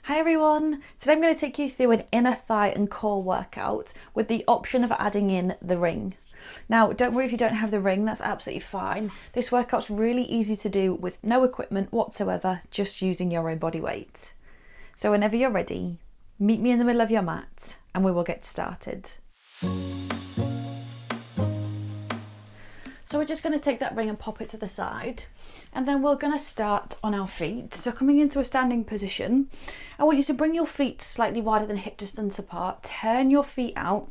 Hi everyone, today I'm going to take you through an inner thigh and core workout with the option of adding in the ring. Now don't worry if you don't have the ring, that's absolutely fine. This workout's really easy to do with no equipment whatsoever, just using your own body weight. So whenever you're ready, meet me in the middle of your mat and we will get started. So we're just going to take that ring and pop it to the side, and then we're going to start on our feet. So coming into a standing position, I want you to bring your feet slightly wider than hip distance apart, turn your feet out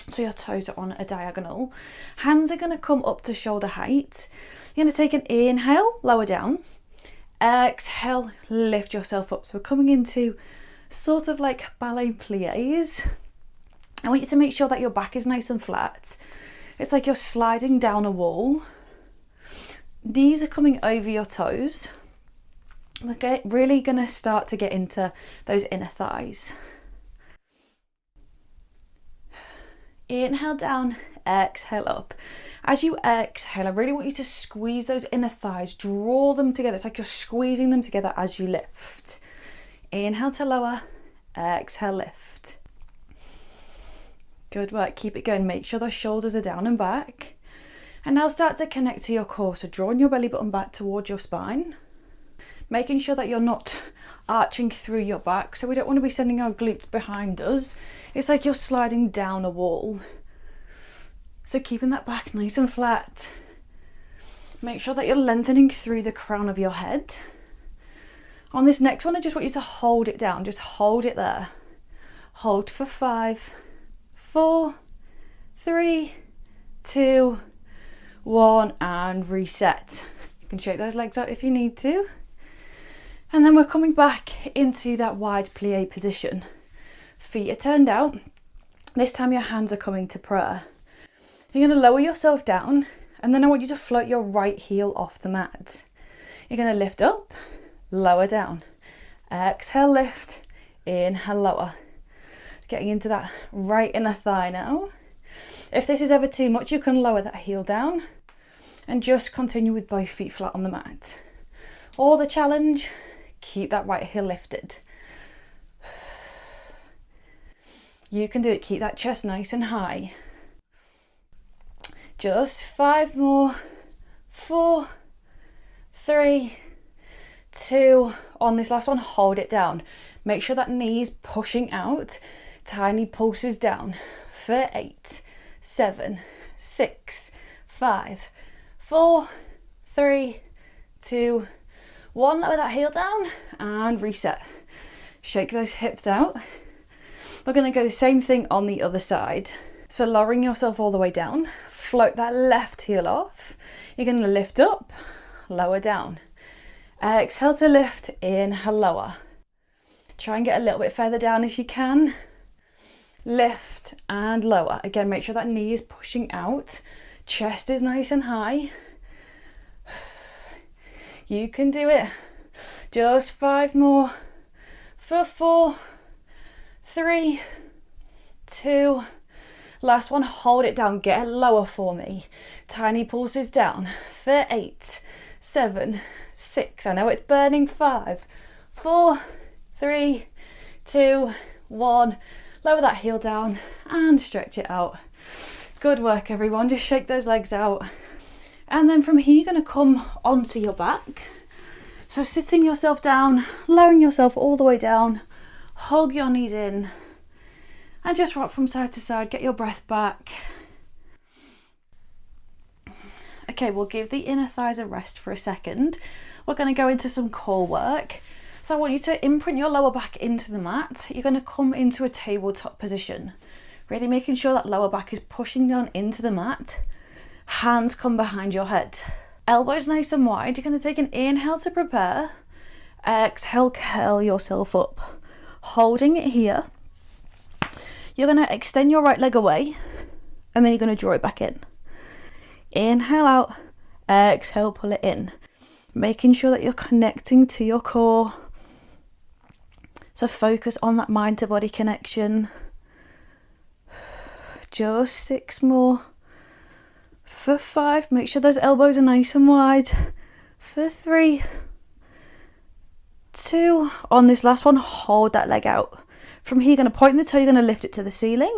so your toes are on a diagonal. Hands are going to come up to shoulder height. You're going to take an inhale, lower down, exhale, lift yourself up. So we're coming into sort of like ballet plies. I want you to make sure that your back is nice and flat. It's like you're sliding down a wall. Knees are coming over your toes. We're really going to start to get into those inner thighs. Inhale down, exhale up. As you exhale, I really want you to squeeze those inner thighs, draw them together. It's like you're squeezing them together as you lift. Inhale to lower, exhale, lift. Good work, keep it going. Make sure those shoulders are down and back. And now start to connect to your core. So drawing your belly button back towards your spine. Making sure that you're not arching through your back. So we don't want to be sending our glutes behind us. It's like you're sliding down a wall. So keeping that back nice and flat. Make sure that you're lengthening through the crown of your head. On this next one, I just want you to hold it down. Just hold it there. Hold for 5, 4, 3, 2, 1, and reset. You can shake those legs out if you need to. And then we're coming back into that wide plie position. Feet are turned out. This time your hands are coming to prayer. You're going to lower yourself down, and then I want you to float your right heel off the mat. You're going to lift up, lower down. Exhale, lift, inhale, lower. Getting into that right inner thigh now. If this is ever too much, you can lower that heel down and just continue with both feet flat on the mat. Or the challenge, keep that right heel lifted. You can do it, keep that chest nice and high. Just 5 more, 4, 3, 2, on this last one, hold it down. Make sure that knee is pushing out. Tiny pulses down for 8, 7, 6, 5, 4, 3, 2, 1. Lower that heel down and reset. Shake those hips out. We're going to go the same thing on the other side. So lowering yourself all the way down, float that left heel off. You're going to lift up, lower down. Exhale to lift, inhale, lower. Try and get a little bit further down if you can. Lift and lower. Again, make sure that knee is pushing out. Chest is nice and high. You can do it. Just 5 more. For 4, 3, 2. Last one, hold it down. Get it lower for me. Tiny pulses down. For 8, 7, 6. I know it's burning. 5, 4, 3, 2, 1. Lower that heel down and stretch it out. Good work, everyone. Just shake those legs out. And then from here, you're going to come onto your back. So sitting yourself down, lowering yourself all the way down, hug your knees in, and just rock from side to side. Get your breath back. Okay, we'll give the inner thighs a rest for a second. We're going to go into some core work. So I want you to imprint your lower back into the mat. You're going to come into a tabletop position. Really making sure that lower back is pushing down into the mat. Hands come behind your head. Elbows nice and wide. You're going to take an inhale to prepare. Exhale, curl yourself up. Holding it here. You're going to extend your right leg away, and then you're going to draw it back in. Inhale out. Exhale, pull it in. Making sure that you're connecting to your core. So focus on that mind to body connection. Just 6 more. For 5, make sure those elbows are nice and wide. For 3, 2. On this last one, hold that leg out. From here, you're going to point the toe, you're going to lift it to the ceiling,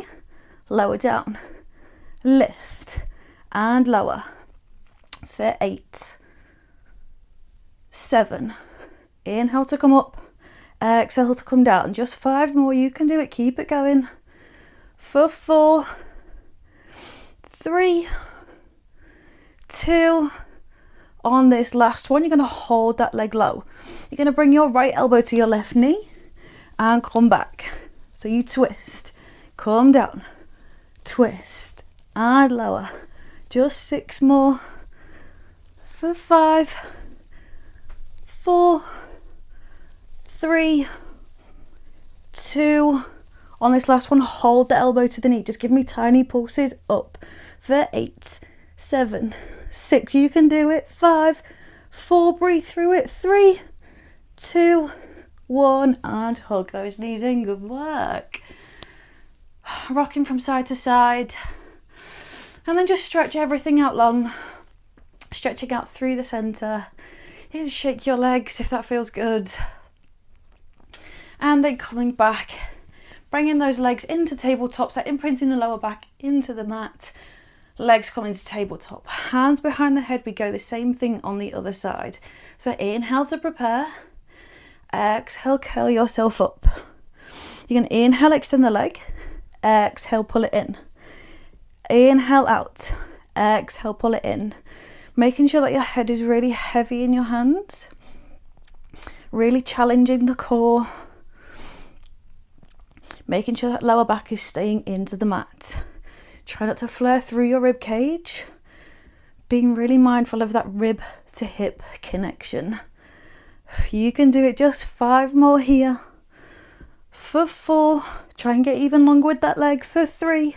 lower down, lift and lower for 8, 7. Inhale to come up, exhale to come down. Just 5 more, you can do it, keep it going. For 4, 3, 2. On this last one, you're going to hold that leg low. You're going to bring your right elbow to your left knee and come back. So you twist, come down, twist and lower. Just 6 more. For 5, 4, 3, 2. On this last one, hold the elbow to the knee. Just give me tiny pulses up for 8, 7, 6. You can do it. 5, 4. Breathe through it. 3, 2, 1. And hug those knees in. Good work. Rocking from side to side. And then just stretch everything out long. Stretching out through the centre. You can shake your legs if that feels good. And then coming back. Bringing those legs into tabletop, so imprinting the lower back into the mat. Legs come into tabletop. Hands behind the head, we go the same thing on the other side. So inhale to prepare. Exhale, curl yourself up. You're going to inhale, extend the leg. Exhale, pull it in. Inhale out. Exhale, pull it in. Making sure that your head is really heavy in your hands. Really challenging the core. Making sure that lower back is staying into the mat. Try not to flare through your rib cage. Being really mindful of that rib to hip connection. You can do it. Just 5 more here. For 4. Try and get even longer with that leg. For 3,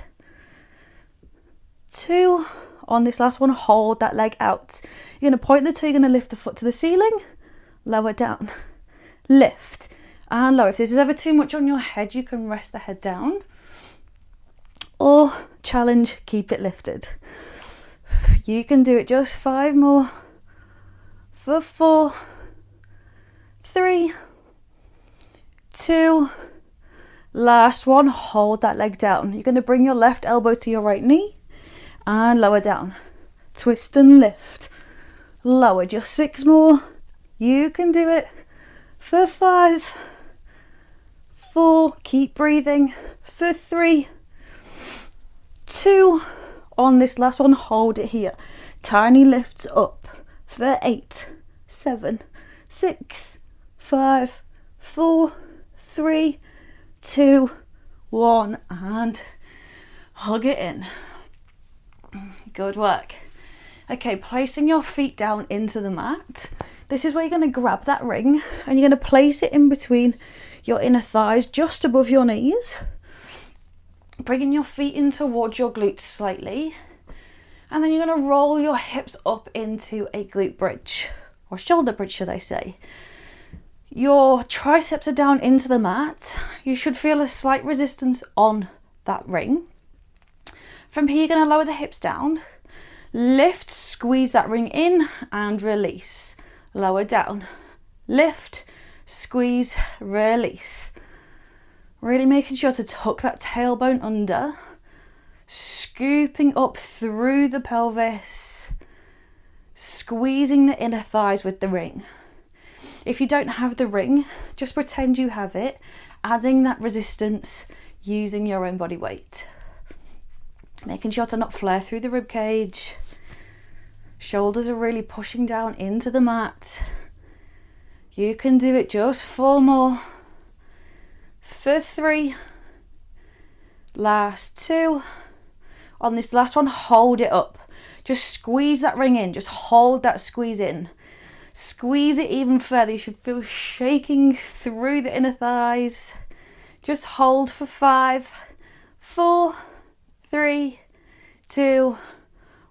2. On this last one, hold that leg out. You're going to point the toe, you're going to lift the foot to the ceiling. Lower down. Lift. And lower. If this is ever too much on your head, you can rest the head down. Or challenge, keep it lifted. You can do it. Just 5 more. For 4, 3, 2. Last one, hold that leg down. You're going to bring your left elbow to your right knee and lower down. Twist and lift. Lower. Just 6 more. You can do it. For 5, 4, keep breathing. For 3, 2. On this last one, hold it here. Tiny lifts up. For 8, 7, 6, 5, 4, 3, 2, 1. And hug it in. Good work. Okay, placing your feet down into the mat. This is where you're going to grab that ring and you're going to place it in between your inner thighs, just above your knees. Bringing your feet in towards your glutes slightly. And then you're going to roll your hips up into a glute bridge, or shoulder bridge, should I say. Your triceps are down into the mat. You should feel a slight resistance on that ring. From here, you're going to lower the hips down. Lift, squeeze that ring in and release. Lower down. Lift, squeeze, release. Really making sure to tuck that tailbone under. Scooping up through the pelvis. Squeezing the inner thighs with the ring. If you don't have the ring, just pretend you have it. Adding that resistance using your own body weight. Making sure to not flare through the rib cage. Shoulders are really pushing down into the mat. You can do it. Just 4 more. For 3. Last 2. On this last one, hold it up. Just squeeze that ring in. Just hold that squeeze in. Squeeze it even further. You should feel shaking through the inner thighs. Just hold for 5, 4, 3, 2,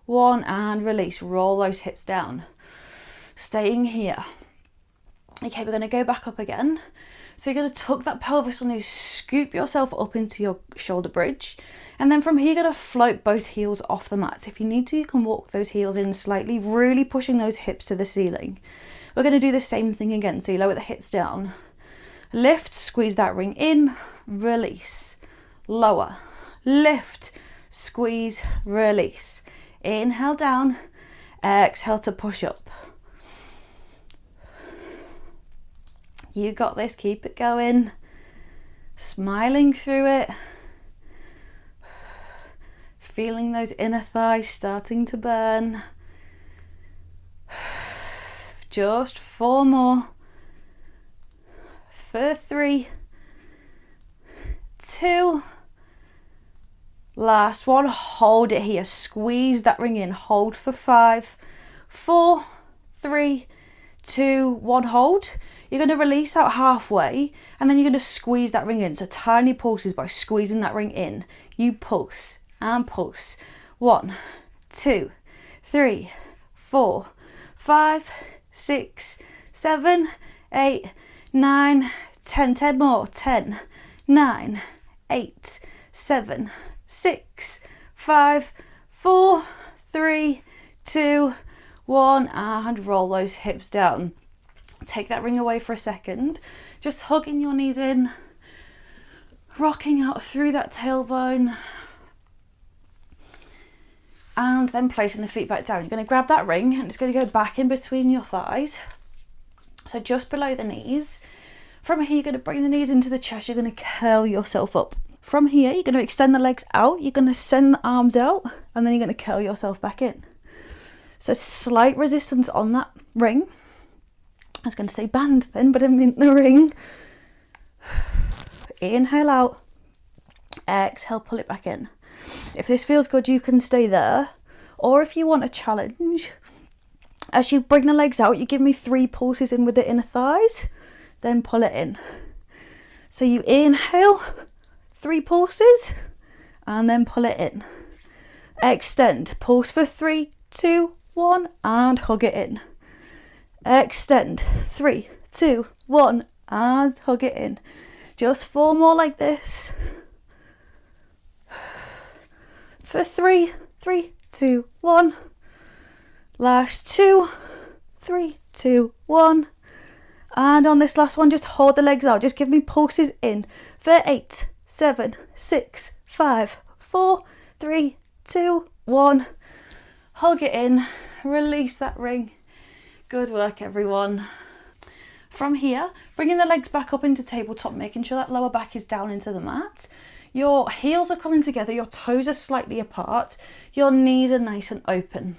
1, and release. Roll those hips down. Staying here. Okay, we're going to go back up again. So you're going to tuck that pelvis under you, scoop yourself up into your shoulder bridge. And then from here, you're going to float both heels off the mat. If you need to, you can walk those heels in slightly, really pushing those hips to the ceiling. We're going to do the same thing again. So you lower the hips down, lift, squeeze that ring in, release, lower, lift, squeeze, release. Inhale down, exhale to push up. You got this, keep it going. Smiling through it. Feeling those inner thighs starting to burn. Just 4 more. For 3, 2, last one. Hold it here, squeeze that ring in, hold for 5, 4, 3, 2, 1, hold. You're going to release out halfway and then you're going to squeeze that ring in. So tiny pulses by squeezing that ring in. You pulse and pulse. 1, 2, 3, 4, 5, 6, 7, 8, 9, 10. 10 more. 10, 9, 8, 7, 6, 5, 4, 3, 2, 1, and roll those hips down. Take that ring away for a second, just hugging your knees in, rocking out through that tailbone, and then placing the feet back down. You're going to grab that ring and it's going to go back in between your thighs, so just below the knees. From here, you're going to bring the knees into the chest, you're going to curl yourself up. From here, you're going to extend the legs out, you're going to send the arms out, and then you're going to curl yourself back in. So slight resistance on that ring. I was going to say band then, but I meant the ring. Inhale out, exhale, pull it back in. If this feels good, you can stay there. Or if you want a challenge, as you bring the legs out, you give me 3 pulses in with the inner thighs, then pull it in. So you inhale, 3 pulses, and then pull it in. Extend, pulse for 3, 2, 1, and hug it in. Extend, 3, 2, 1, and hug it in. Just 4 more like this. For 3, 3, 2, 1. Last 2, 3, 2, 1. And on this last one, just hold the legs out. Just give me pulses in. For 8, 7, 6, 5, 4, 3, 2, 1. Hug it in. Release that ring. Good work, everyone. From here, bringing the legs back up into tabletop, making sure that lower back is down into the mat. Your heels are coming together, your toes are slightly apart, your knees are nice and open.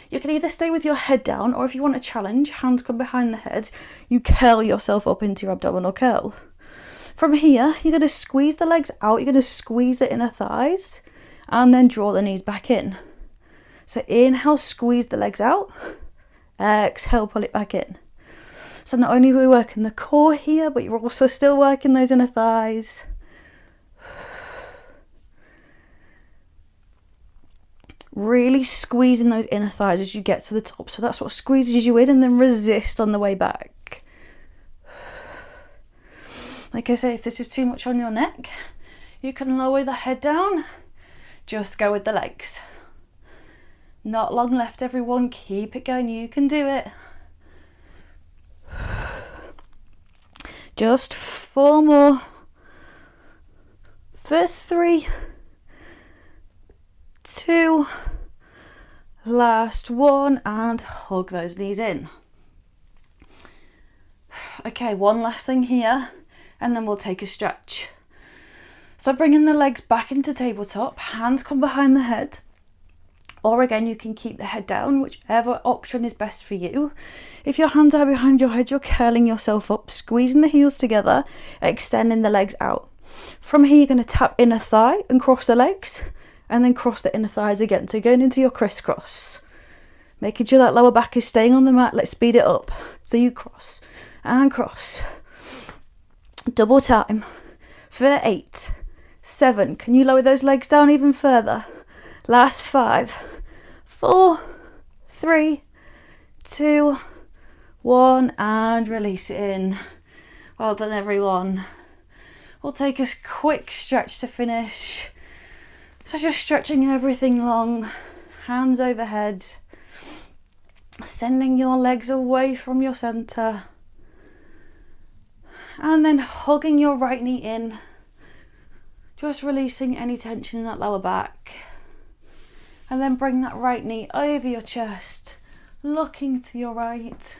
You can either stay with your head down, or if you want a challenge, hands come behind the head, you curl yourself up into your abdominal curl. From here, you're going to squeeze the legs out, you're going to squeeze the inner thighs, and then draw the knees back in. So inhale, squeeze the legs out. Exhale, pull it back in. So not only are we working the core here, but you're also still working those inner thighs. Really squeezing those inner thighs as you get to the top. So that's what squeezes you in, and then resist on the way back. Like I say, if this is too much on your neck, you can lower the head down. Just go with the legs. Not long left, everyone. Keep it going. You can do it. Just 4 more. For 3, 2, last 1, and hug those knees in. Okay, one last thing here, and then we'll take a stretch. So bringing the legs back into tabletop, hands come behind the head. Or again, you can keep the head down, whichever option is best for you. If your hands are behind your head, you're curling yourself up, squeezing the heels together, extending the legs out. From here, you're going to tap inner thigh and cross the legs, and then cross the inner thighs again. So going into your crisscross, making sure that lower back is staying on the mat. Let's speed it up. So you cross and cross. Double time. For 8, 7. Can you lower those legs down even further? Last 5, 4, 3, 2, 1, and release it in. Well done, everyone. We'll take a quick stretch to finish. So just stretching everything long, hands overhead. Sending your legs away from your center. And then hugging your right knee in. Just releasing any tension in that lower back. And then bring that right knee over your chest, looking to your right.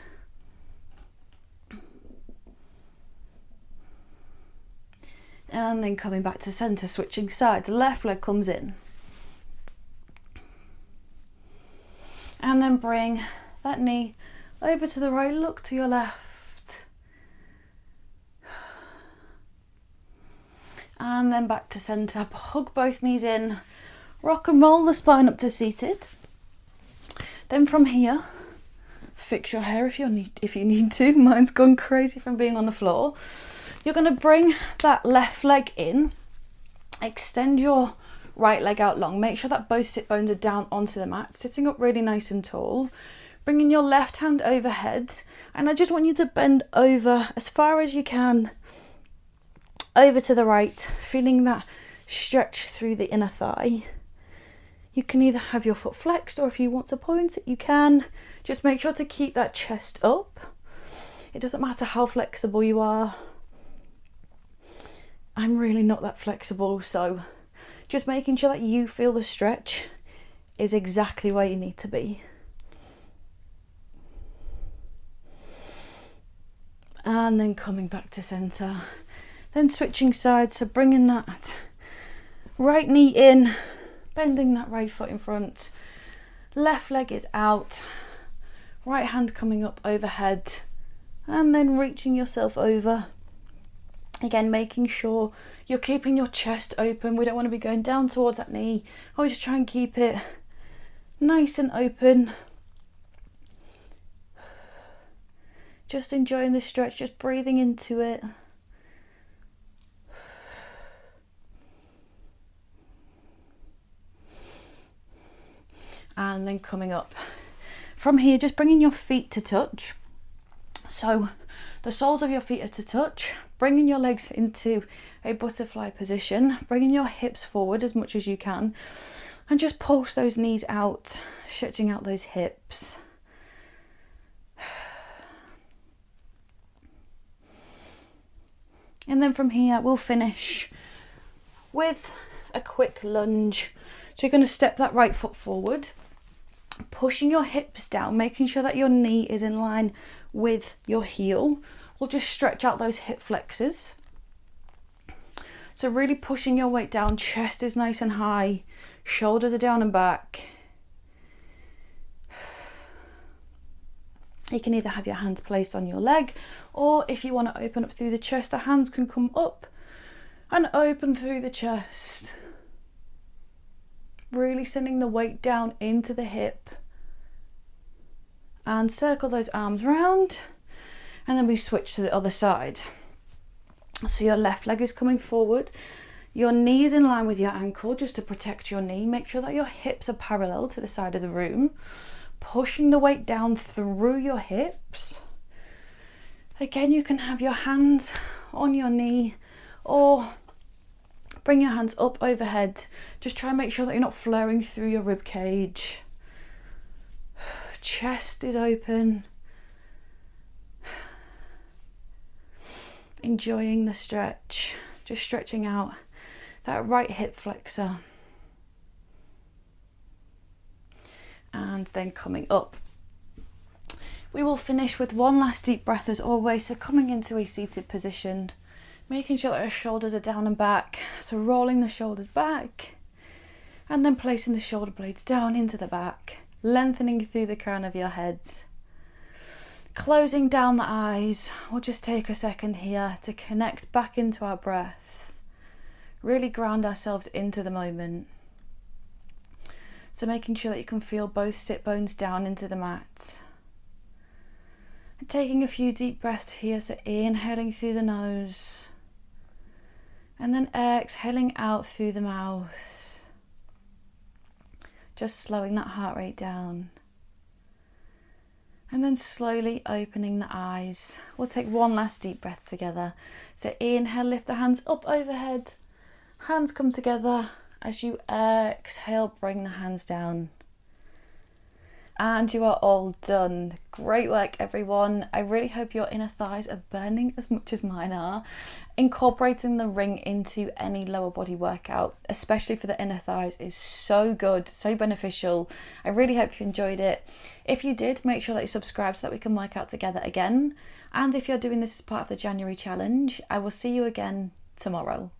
And then coming back to center, switching sides. Left leg comes in. And then bring that knee over to the right, look to your left. And then back to center, hug both knees in. Rock and roll the spine up to seated. Then from here, fix your hair if you need to. Mine's gone crazy from being on the floor. You're going to bring that left leg in, extend your right leg out long. Make sure that both sit bones are down onto the mat, sitting up really nice and tall. Bringing your left hand overhead, and I just want you to bend over as far as you can, over to the right, feeling that stretch through the inner thigh. You can either have your foot flexed, or if you want to point it, you can. Just make sure to keep that chest up. It doesn't matter how flexible you are. I'm really not that flexible, so just making sure that you feel the stretch is exactly where you need to be. And then coming back to center. Then switching sides, so bringing that right knee in, bending that right foot in front. Left leg is out. Right hand coming up overhead. And then reaching yourself over. Again, making sure you're keeping your chest open. We don't want to be going down towards that knee. Always try and keep it nice and open. Just enjoying the stretch, just breathing into it. And then coming up. From here, just bringing your feet to touch. So the soles of your feet are to touch. Bringing your legs into a butterfly position. Bringing your hips forward as much as you can. And just pulse those knees out, stretching out those hips. And then from here, we'll finish with a quick lunge. So you're going to step that right foot forward, pushing your hips down, making sure that your knee is in line with your heel. We'll just stretch out those hip flexors. So really pushing your weight down, chest is nice and high, shoulders are down and back. You can either have your hands placed on your leg, or if you want to open up through the chest, the hands can come up and open through the chest. Really sending the weight down into the hip. And circle those arms round. And then we switch to the other side. So your left leg is coming forward. Your knee is in line with your ankle, just to protect your knee. Make sure that your hips are parallel to the side of the room. Pushing the weight down through your hips. Again, you can have your hands on your knee, or bring your hands up overhead. Just try and make sure that you're not flaring through your rib cage. Chest is open. Enjoying the stretch. Just stretching out that right hip flexor. And then coming up. We will finish with one last deep breath as always. So coming into a seated position, making sure that our shoulders are down and back. So rolling the shoulders back and then placing the shoulder blades down into the back, lengthening through the crown of your head. Closing down the eyes. We'll just take a second here to connect back into our breath. Really ground ourselves into the moment. So making sure that you can feel both sit bones down into the mat. And taking a few deep breaths here, so inhaling through the nose. And then exhaling out through the mouth. Just slowing that heart rate down. And then slowly opening the eyes. We'll take one last deep breath together. So inhale, lift the hands up overhead. Hands come together. As you exhale, bring the hands down. And you are all done. Great work, everyone. I really hope your inner thighs are burning as much as mine are. Incorporating the ring into any lower body workout, especially for the inner thighs, is so good, so beneficial. I really hope you enjoyed it. If you did, make sure that you subscribe so that we can work out together again. And if you're doing this as part of the January challenge, I will see you again tomorrow.